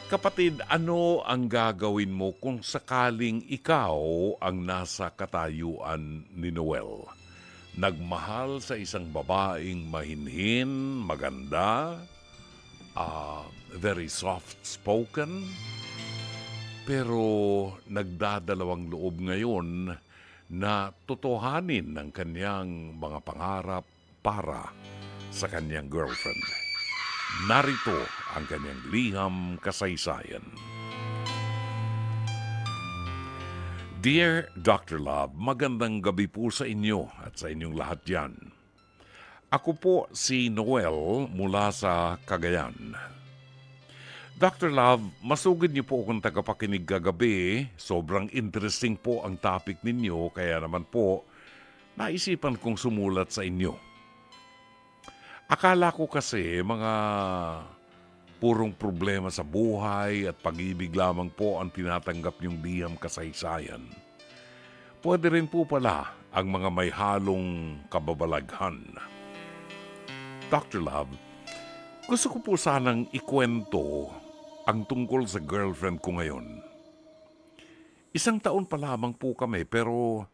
Kapatid, ano ang gagawin mo kung sakaling ikaw ang nasa katayuan ni Noel? Nagmahal sa isang babaeng mahinhin, maganda, very soft-spoken, pero nagdadalawang loob ngayon na totohanin ang kanyang mga pangarap para sa kanyang girlfriend. Narito ang kanyang liham kasaysayan. Dear Dr. Love, magandang gabi po sa inyo at sa inyong lahat dyan. Ako po si Noel mula sa Cagayan. Dr. Love, masugid niyo po akong tagapakinig kagabi. Sobrang interesting po ang topic ninyo, kaya naman po naisipan kong sumulat sa inyo. Akala ko kasi mga purong problema sa buhay at pag-ibig lamang po ang tinatanggap niyong liham kasaysayan. Pwede rin po pala ang mga may halong kababalaghan. Dr. Love, gusto ko po sanang ikwento ang tungkol sa girlfriend ko ngayon. 1 taon pa lamang po kami pero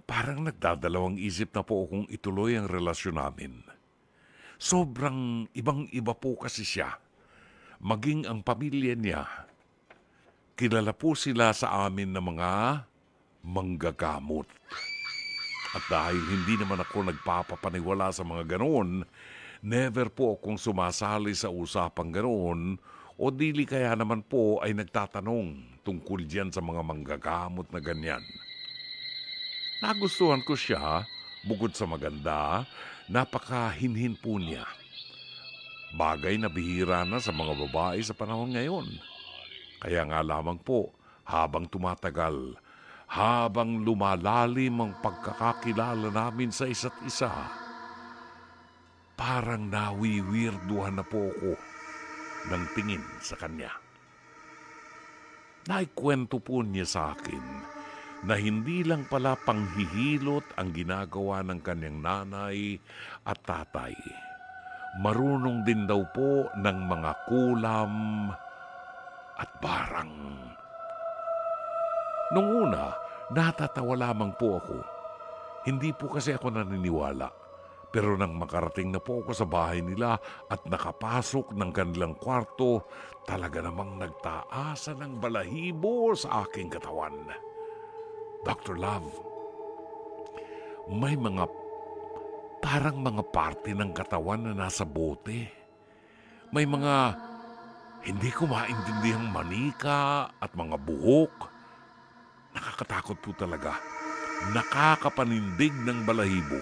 parang nagdadalawang isip na po kung ituloy ang relasyon namin. Sobrang ibang-iba po kasi siya. Maging ang pamilya niya, kilala po sila sa amin na mga manggagamot. At dahil hindi naman ako nagpapapaniwala sa mga ganoon, never po akong sumasali sa usapang ganoon o dili kaya naman po ay nagtatanong tungkol diyan sa mga manggagamot na ganyan. Nagustuhan ko siya, bukod sa maganda, napakahinhin po niya. Bagay na bihira na sa mga babae sa panahon ngayon. Kaya nga lamang po, habang tumatagal, habang lumalalim ang pagkakakilala namin sa isa't isa, parang nawiwirduhan na po ako ng tingin sa kanya. Naikwento po niya sa akin na hindi lang pala panghihilot ang ginagawa ng kanyang nanay at tatay. Marunong din daw po ng mga kulam at barang. Nung una, natatawa lamang po ako. Hindi po kasi ako naniniwala. Pero nang makarating na po ako sa bahay nila at nakapasok ng kanilang kwarto, talaga namang nagtaasa ng balahibo sa aking katawan. Dr. Love, may parang mga parte ng katawan na nasa bote. May mga hindi ko maintindihan manika at mga buhok. Nakakatakot po talaga. Nakakapanindig ng balahibo.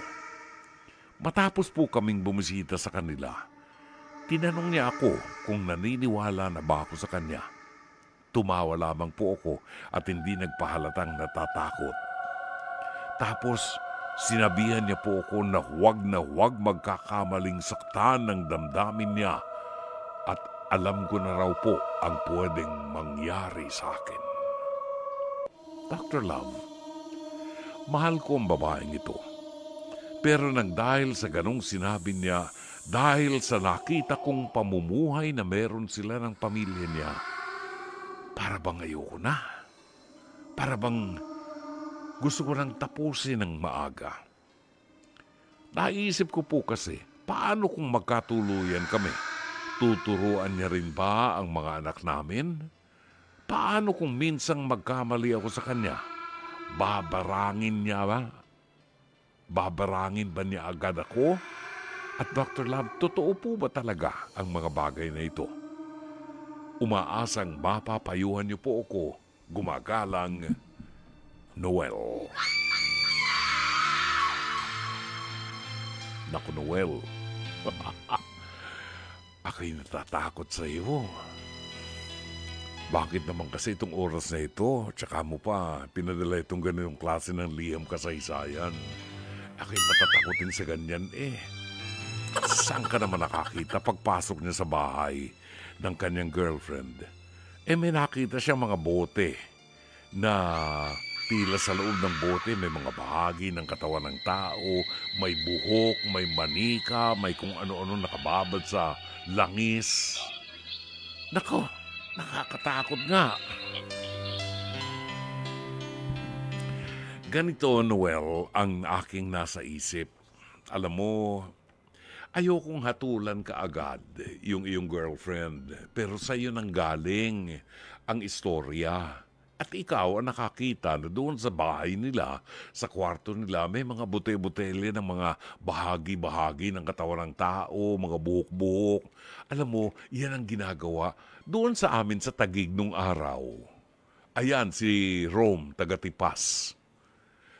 Matapos po kaming bumisita sa kanila, tinanong niya ako kung naniniwala na ba ako sa kanya. Tumawa lamang po ako at hindi nagpahalatang natatakot. Tapos, sinabihan niya po ako na huwag magkakamaling saktan ng damdamin niya at alam ko na raw po ang pwedeng mangyari sa akin. Dr. Love, mahal ko ang babaeng ito. Pero nang dahil sa ganong sinabi niya, dahil sa nakita kong pamumuhay na meron sila ng pamilya niya, para bang ayoko na. Para bang gusto ko nang tapusin ng maaga. Naisip ko po kasi, paano kung magkatuluyan kami? Tuturuan niya rin ba ang mga anak namin? Paano kung minsang magkamali ako sa kanya? Babarangin niya ba? Babarangin ba niya agad ako? At Dr. Love, totoo po ba talaga ang mga bagay na ito? Umaasang mapapayuhan niyo po ako, gumagalang Noel. Naku, Noel. Ako'y natatakot sa iyo. Bakit naman kasi itong oras na ito, tsaka mo pa pinadala itong ganitong klase ng liham kasaysayan? Ako'y matatakotin sa ganyan eh. Saan ka naman nakakita pagpasok niya sa bahay ng kanyang girlfriend? May nakita siyang mga bote na tila sa loob ng bote may mga bahagi ng katawan ng tao, may buhok, may manika, may kung ano-ano nakababad sa langis. Nako, Nakakatakot nga. Ganito, Noel, ang aking nasa isip. Alam mo, ayokong hatulan ka agad yung iyong girlfriend. Pero sa'yo nang galing ang istorya. At ikaw ang nakakita na doon sa bahay nila, sa kwarto nila, may mga bute-butelya ng mga bahagi-bahagi ng katawan ng tao, mga buhok-buhok. Alam mo, yan ang ginagawa doon sa amin sa Taguig nung araw. Ayan, si Rome, taga-Tipas.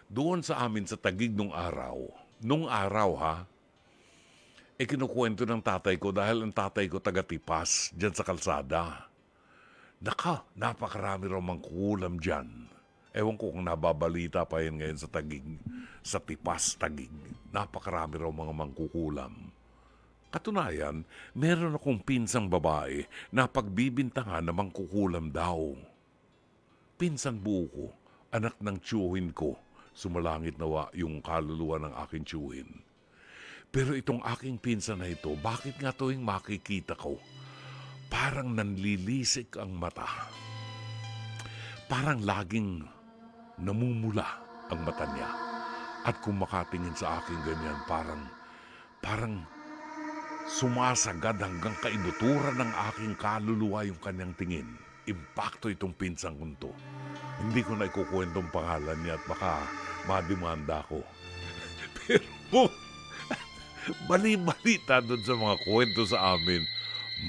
Doon sa amin sa Taguig nung araw ha, kinukwento ng tatay ko dahil ang tatay ko taga-Tipas, dyan sa kalsada. Napakarami raw mangkukulam dyan. Ewan ko kung nababalita pa yan ngayon sa Taguig, sa Tipas, Taguig. Napakarami raw mga mangkukulam. Katunayan, meron akong pinsang babae na pagbibintangan na mangkukulam daw. Pinsan buko, anak ng tiyuhin ko. Sumalangit nawa yung kaluluwa ng aking tiyuhin. Pero itong aking pinsan na ito, bakit nga tuwing makikita ko, parang nanlilisik ang mata. Parang laging namumula ang mata niya. At kung makatingin sa akin ganyan, parang sumasagad hanggang kaibuturan ng aking kaluluwa yung kanyang tingin. Impakto itong pinsang kunto. Hindi ko na ikukwentong pangalan niya at baka madimanda ko. Pero bali-balita doon sa mga kwento sa amin,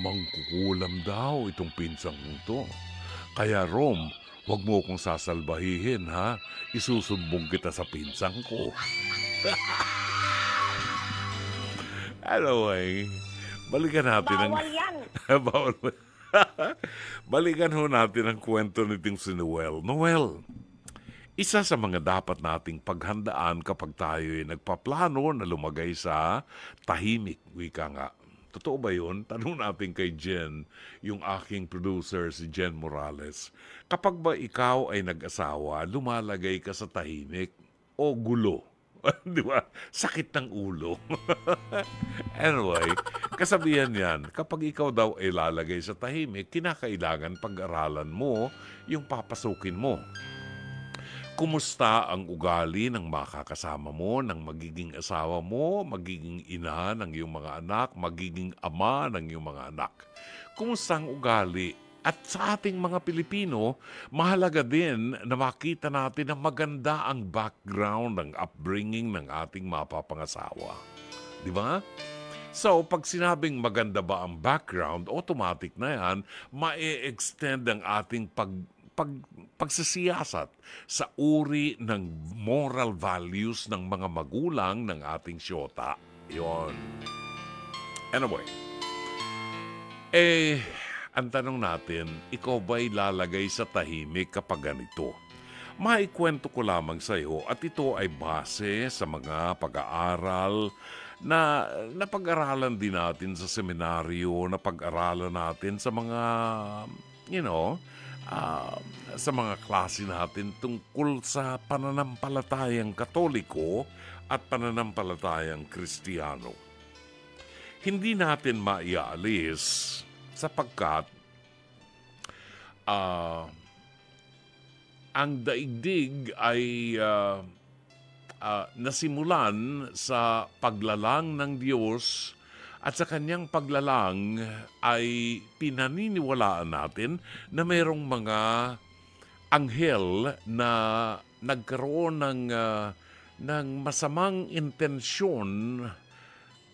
mangkukulam daw itong pinsang kunto. Kaya Rom, huwag mo akong sasalbahihin ha. Isusumbong kita sa pinsang ko. Anyway, balikan natin Bawal yan. Bawal. Balikan ho natin ang kwento nitong si Noel. Noel, isa sa mga dapat nating paghandaan kapag tayo ay nagpaplano na lumagay sa tahimik, wika nga. Totoo ba yun? Tanong natin kay Jen, yung aking producer si Jen Morales. Kapag ba ikaw ay nag-asawa, lumalagay ka sa tahimik o gulo? Di ba? Sakit ng ulo. Anyway, kasabihan yan, kapag ikaw daw ay lalagay sa tahimik, kinakailangan pag-aralan mo yung papasukin mo. Kumusta ang ugali ng makakasama mo, ng magiging asawa mo, magiging ina ng iyong mga anak, magiging ama ng iyong mga anak? Kumusta ang ugali? At sa ating mga Pilipino, mahalaga din na makita natin na maganda ang background, ang upbringing ng ating mapapangasawa. Di ba? So, pag sinabing maganda ba ang background, automatic na yan, ma-extend ang ating pagsasiyasat sa uri ng moral values ng mga magulang ng ating syota. Yun. Anyway, ang tanong natin, ikaw ba'y lalagay sa tahimik kapag ganito? Maikwento ko lamang sa iyo at ito ay base sa mga pag-aaral na napag-aralan din natin sa seminaryo, napag-aralan natin sa mga, sa mga klase natin tungkol sa pananampalatayang Katoliko at pananampalatayang Kristiyano. Hindi natin maialis sapagkat ang daigdig ay nasimulan sa paglalang ng Diyos at sa kanyang paglalang ay pinaniniwalaan natin na mayroong mga anghel na nagkaroon ng masamang intensyon,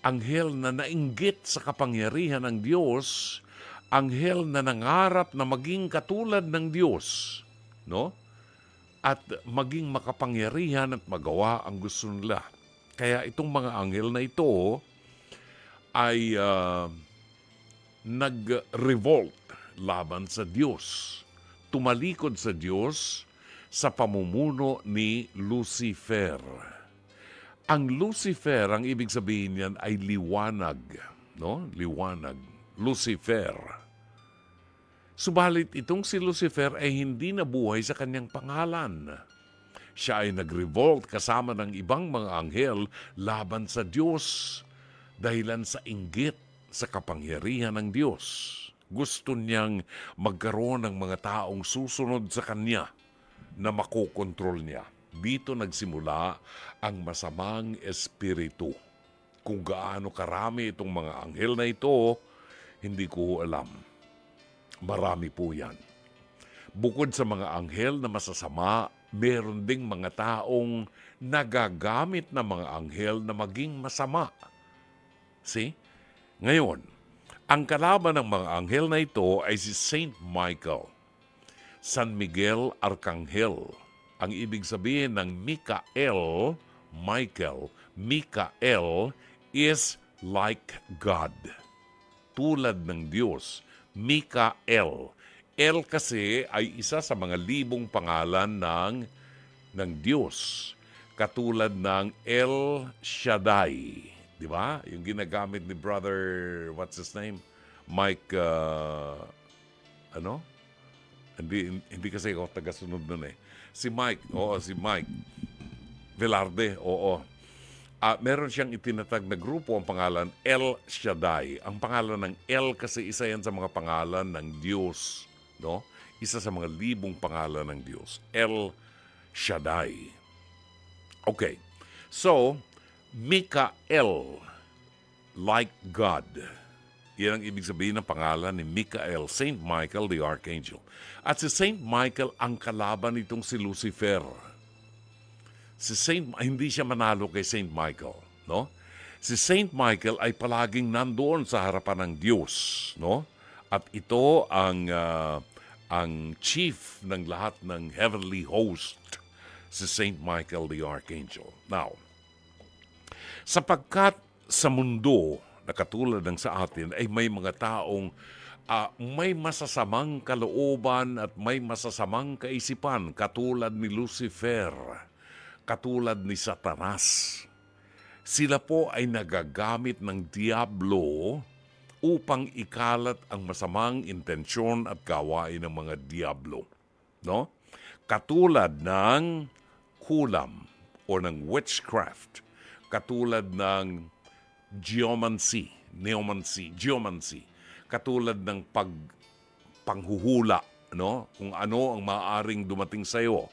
anghel na nainggit sa kapangyarihan ng Diyos, anghel na nangarap na maging katulad ng Diyos, no? At maging makapangyarihan at magawa ang gusto nila. Kaya itong mga anghel na ito ay nag-revolt laban sa Diyos. Tumalikod sa Diyos sa pamumuno ni Lucifer. Ang Lucifer, ang ibig sabihin niyan ay liwanag, no? Liwanag. Lucifer. Subalit itong si Lucifer ay hindi nabuhay sa kanyang pangalan. Siya ay nag-revolt kasama ng ibang mga anghel laban sa Diyos dahilan sa inggit sa kapangyarihan ng Diyos. Gusto niyang magkaroon ng mga taong susunod sa kanya na makokontrol niya. Dito nagsimula ang masamang espiritu. Kung gaano karami itong mga anghel na ito, hindi ko alam. Marami po yan. Bukod sa mga anghel na masasama, meron ding mga taong nagagamit na mga anghel na maging masama. See? Ngayon, ang kalaban ng mga anghel na ito ay si Saint Michael. San Miguel Arcangel. Ang ibig sabihin ng Michael is like God. Tulad ng Diyos. Michael. El kasi ay isa sa mga libong pangalan ng Diyos. Katulad ng El Shaddai. Di ba? Yung ginagamit ni brother, what's his name? Mike, Hindi kasi ako taga-sunod nun eh. Si Mike Velarde, oo. Meron siyang itinatag na grupo, ang pangalan El Shaddai. Ang pangalan ng El kasi isa yan sa mga pangalan ng Diyos. No? Isa sa mga libong pangalan ng Diyos. El Shaddai. Okay. So, Michael, like God. Yan ang ibig sabihin ng pangalan ni Michael, Saint Michael the Archangel. At si Saint Michael ang kalaban nitong si Lucifer. Hindi siya manalo kay Saint Michael, no? Si Saint Michael ay palaging nandoon sa harapan ng Diyos, no? At ito ang chief ng lahat ng heavenly host, si Saint Michael the Archangel. Now, sapagkat sa mundo na katulad ng sa atin ay may mga taong may masasamang kalooban at may masasamang kaisipan katulad ni Lucifer, katulad ni Satanas. Sila po ay nagagamit ng Diablo upang ikalat ang masamang intensyon at gawain ng mga Diablo. No? Katulad ng kulam o ng witchcraft, katulad ng geomancy, katulad ng panghuhula, no? Kung ano ang maaaring dumating sa iyo.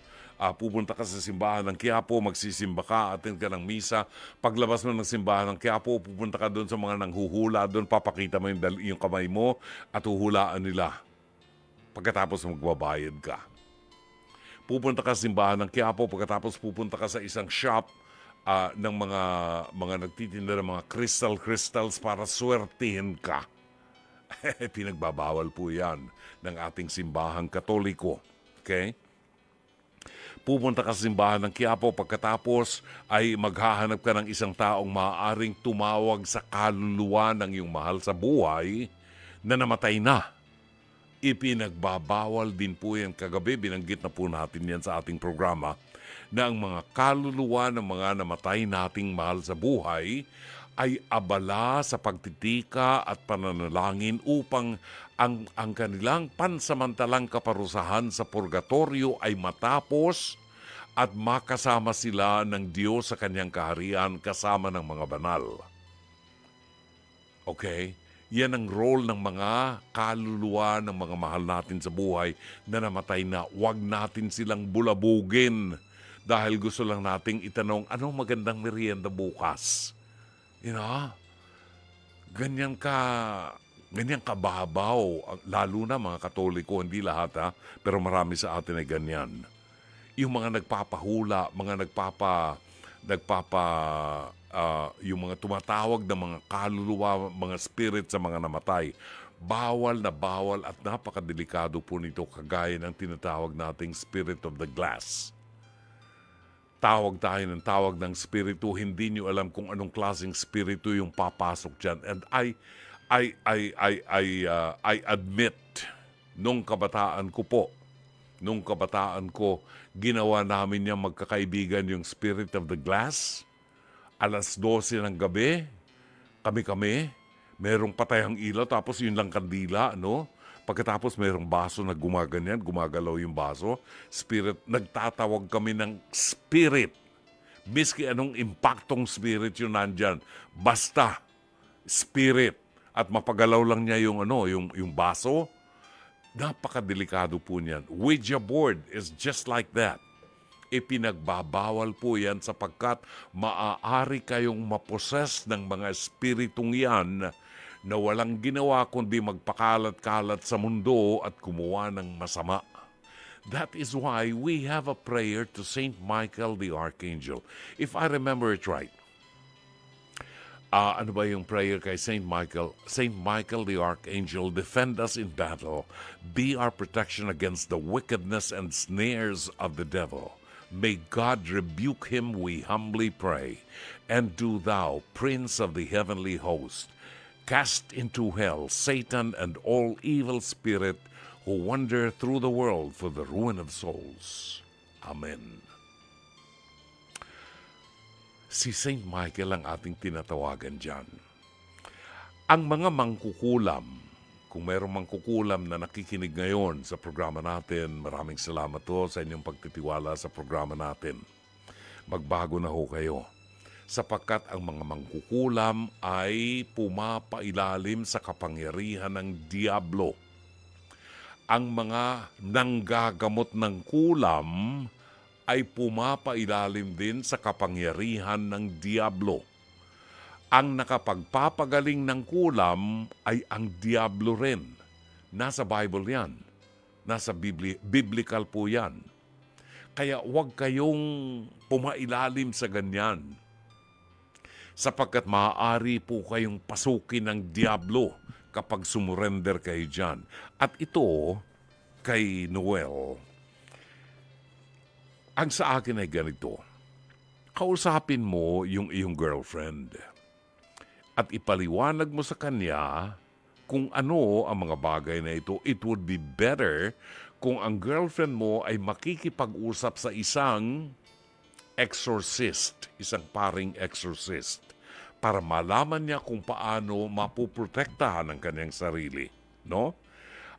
Pupunta ka sa simbahan ng Quiapo, magsisimba ka, attend ka ng misa. Paglabas mo ng simbahan ng Quiapo, pupunta ka doon sa mga nanghuhula, doon papakita mo yung kamay mo at huhulaan nila. Pagkatapos magbabayad ka. Pupunta ka sa simbahan ng Quiapo, pagkatapos pupunta ka sa isang shop ng mga nagtitinda ng mga crystals para swertihin ka. Pinagbabawal po yan ng ating simbahang Katoliko. Okay? Pupunta ka sa simbahan ng Quiapo, pagkatapos ay maghahanap ka ng isang taong maaaring tumawag sa kaluluwa ng iyong mahal sa buhay na namatay na. Ipinagbabawal din po yan kagabi, binanggit na po natin yan sa ating programa, na ang mga kaluluwa ng mga namatay nating mahal sa buhay ay abala sa pagtitika at pananalangin upang ang kanilang pansamantalang kaparusahan sa purgatorio ay matapos at makasama sila ng Diyos sa kanyang kaharian kasama ng mga banal. Okay? Yan ang role ng mga kaluluwa ng mga mahal natin sa buhay na namatay na. Huwag natin silang bulabugin dahil gusto lang nating itanong, anong magandang merienda bukas? You know? Ganyan kababaw, lalo na mga Katoliko, hindi lahat pero marami sa atin ay ganyan. Yung mga nagpapahula, yung mga tumatawag na mga kaluluwa, mga spirit sa mga namatay, bawal at napakadelikado po nito, kagaya ng tinatawag nating spirit of the glass. Tawag tayo ng tawag ng spiritu, hindi nyo alam kung anong klaseng spiritu yung papasok dyan. And I admit, nung kabataan ko, ginawa namin niya magkakaibigan yung spirit of the glass. Alas 12 ng gabi, kami, merong patay ang ilaw, tapos yun lang kandila, no? Pagkatapos merong baso na gumaganyan, gumagalaw yung baso. Spirit, nagtatawag kami ng spirit. Miski anong impaktong spirit yun nandyan. Basta, spirit. at mapagalaw lang niya yung yung baso, napakadelikado po niyan. Ouija board is just like that. Ipinagbabawal po yan sapagkat maaari kayong maposes ng mga espiritong yan na walang ginawa kundi magpakalat-kalat sa mundo at gumawa ng masama. That is why we have a prayer to Saint Michael the Archangel. If I remember it right, ano ba yung prayer kay Saint Michael? Saint Michael the Archangel, defend us in battle. Be our protection against the wickedness and snares of the devil. May God rebuke him, we humbly pray. And do thou, Prince of the heavenly host, cast into hell Satan and all evil spirit who wander through the world for the ruin of souls. Amen. Si Saint Michael ang ating tinatawagan dyan. Ang mga mangkukulam, kung mayroong mangkukulam na nakikinig ngayon sa programa natin, maraming salamat po sa inyong pagtitiwala sa programa natin. Magbago na ho kayo. Sapagkat ang mga mangkukulam ay pumapailalim sa kapangyarihan ng Diablo. Ang mga nanggagamot ng kulam ay pumapailalim din sa kapangyarihan ng Diablo. Ang nakapagpapagaling ng kulam ay ang Diablo rin. Nasa Bible yan. Nasa biblical po yan. Kaya huwag kayong pumailalim sa ganyan. Sapagkat maaari po kayong pasukin ng Diablo kapag sumurrender kayo dyan. At ito, kay Noel, ang sa akin ay ganito, kausapin mo yung iyong girlfriend at ipaliwanag mo sa kanya kung ano ang mga bagay na ito. It would be better kung ang girlfriend mo ay makikipag-usap sa isang exorcist, isang paring exorcist, para malaman niya kung paano mapuprotektahan ang kanyang sarili, no?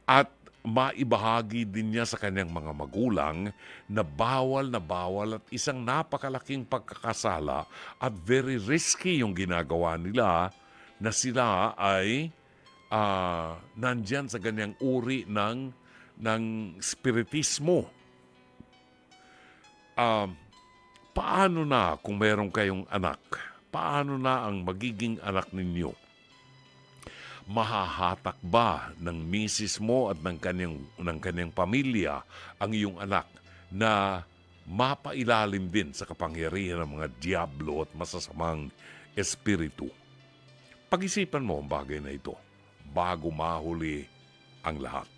At maibahagi din niya sa kanyang mga magulang na bawal at isang napakalaking pagkakasala at very risky yung ginagawa nila na sila ay nandyan sa ganyang uri ng spiritismo. Paano na kung meron kayong anak? Paano na ang magiging anak ninyo? Mahahatak ba ng misis mo at ng kanyang pamilya ang iyong anak na mapailalim din sa kapangyarihan ng mga diablo at masasamang espiritu? Pag-isipan mo ang bagay na ito bago mahuli ang lahat.